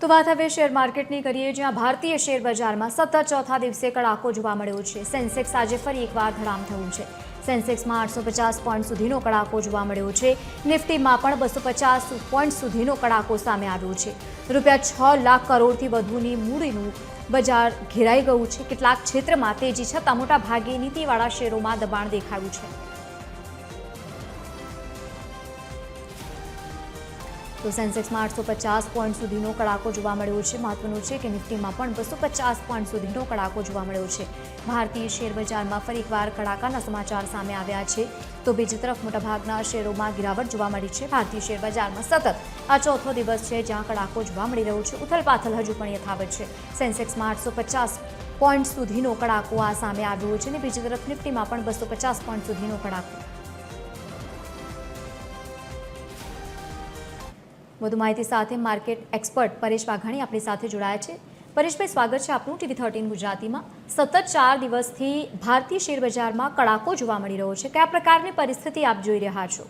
તો વાત હવે શેર માર્કેટની કરીએ, જ્યાં ભારતીય શેર બજારમાં સતત ચોથા દિવસે કડાકો જોવા મળ્યો છે। સેન્સેક્સ આજે ફરી એકવાર ધડામ થયું છે। સેન્સેક્સમાં 850 પોઈન્ટ સુધીનો કડાકો જોવા મળ્યો છે। નિફ્ટીમાં પણ 250 પોઈન્ટ સુધીનો કડાકો સામે આવ્યો છે। રૂપિયા 6 લાખ કરોડથી વધુની મૂડીનું બજાર ઘેરાઈ ગયું છે। કેટલાક ક્ષેત્રમાં તેજી છતાં મોટા ભાગે નીતિવાળા શેરોમાં દબાણ દેખાયું છે। તો સેન્સેક્સમાં 850 પોઈન્ટ સુધીનો કડાકો જોવા મળ્યો છે। મહત્વનું છે કે નિફ્ટીમાં પણ 250 પોઈન્ટ સુધીનો કડાકો જોવા મળ્યો છે। ભારતીય શેર બજારમાં ફરી એકવાર કડાકાના સમાચાર સામે આવ્યા છે, તો બીજી તરફ મોટાભાગના શેરોમાં ગિરાવટ જોવા મળી છે। ભારતીય શેર બજારમાં સતત આ ચોથો દિવસ છે જ્યાં કડાકો જોવા મળી રહ્યો છે। ઉથલપાથલ હજુ પણ યથાવત છે। સેન્સેક્સમાં 850 પોઈન્ટ સુધીનો કડાકો આ સામે આવ્યો છે અને બીજી તરફ નિફ્ટીમાં પણ 250 પોઈન્ટ સુધીનો કડાકો। વધુ માહિતી સાથે માર્કેટ એક્સપર્ટ પરેશ વાઘાણી આપણી સાથે જોડાયા છે। પરેશભાઈ, સ્વાગત છે આપનું ટીવી 13 ગુજરાતીમાં। સતત 4 દિવસથી ભારતીય શેર બજારમાં કડાકો જોવા મળી રહ્યો છે, કયા પ્રકારની પરિસ્થિતિ આપ જોઈ રહ્યા છો?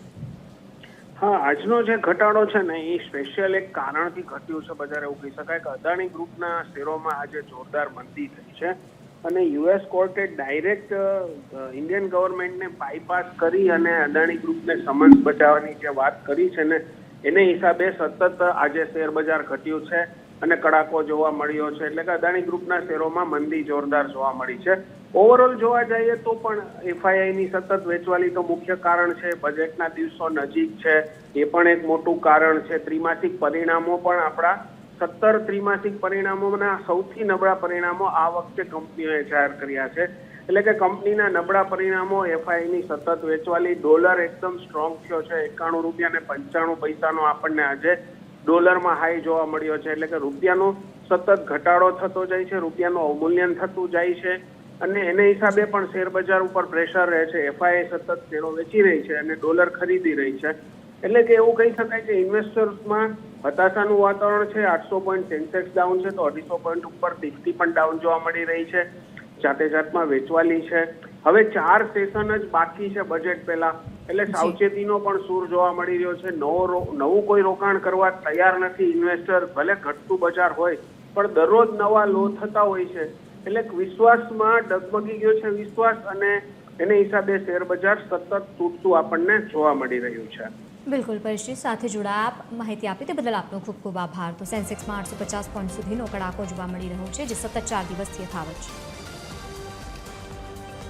હા, આજનો જે ઘટાડો છે ને એ સ્પેશિયલ એક કારણથી ઘટ્યું છે બજાર, એવું કહી શકાય કે અદાણી ગ્રુપના શેરોમાં આજે જોરદાર મંદી થઈ છે અને યુએસ કોર્ટે ડાયરેક્ટ ઇન્ડિયન ગવર્મેન્ટને બાયપાસ કરી અને અદાણી ગ્રુપને સમન્સ બચાવવાની જે વાત કરી છે ને એને હિસાબે સતત આજે શેર બજાર ઘટ્યું છે અને કડાકો જોવા મળ્યો છે। એટલે કે અદાણી ગ્રુપના શેરોમાં મંદી જોરદાર જોવા મળી છે। ઓવરઓલ જોવા જઈએ તો પણ એફઆઈઆઈની સતત વેચવાલી તો મુખ્ય કારણ છે। બજેટના દિવસો નજીક છે એ પણ એક મોટું કારણ છે। ત્રિમાસિક પરિણામો પણ આપણા 17 ત્રિમાસિક પરિણામોના સૌથી નબળા પરિણામો આ વખતે કંપનીઓએ જાહેર કર્યા છે। એટલે કે કંપનીના નબળા પરિણામો, એફઆઈની સતત વેચવાલી, ડોલર એકદમ સ્ટ્રોંગ થયો છે। 91 રૂપિયા ને 95 પૈસાનો આપણને આજે ડોલરમાં હાઈ જોવા મળ્યો છે। એટલે કે રૂપિયાનો સતત ઘટાડો થતો જાય છે, રૂપિયાનું અવમૂલ્યન થતું જાય છે અને એને હિસાબે પણ શેર બજાર ઉપર પ્રેશર રહે છે। એફઆઈ સતત શેરો વેચી રહી છે અને ડોલર ખરીદી રહી છે। એટલે કે એવું કહી શકાય કે ઇન્વેસ્ટર્સમાં હતાશાનું વાતાવરણ છે। 800 પોઈન્ટ સેન્સેક્સ ડાઉન છે તો 250 પોઈન્ટ ઉપર નિફ્ટી પણ ડાઉન જોવા મળી રહી છે। જાતે જાતમાં વેચવાલી છે। હવે 4 સેશન જ બાકી છે બજેટ પહેલા, એટલે સાવચેતીનો પણ સૂર જોવા મળી રહ્યો છે। નવું કોઈ રોકાણ કરવા તૈયાર નથી ઇન્વેસ્ટર, ભલે ઘટતું બજાર હોય પણ દરરોજ નવા લો થતા હોય છે। એટલે વિશ્વાસમાં ડગમગી ગયો છે વિશ્વાસ, અને એને હિસાબે શેર બજાર સતત તૂટતું આપણને જોવા મળી રહ્યું છે। બિલકુલ પરેશજી, સાથે જોડાયા, માહિતી આપી તે બદલ આપનો ખૂબ ખૂબ આભાર। તો સેન્સેક્સમાં 850 પોઈન્ટ સુધીનો કડાકો જોવા મળી રહ્યો છે, જે સતત 4 દિવસથી યથાવત છે।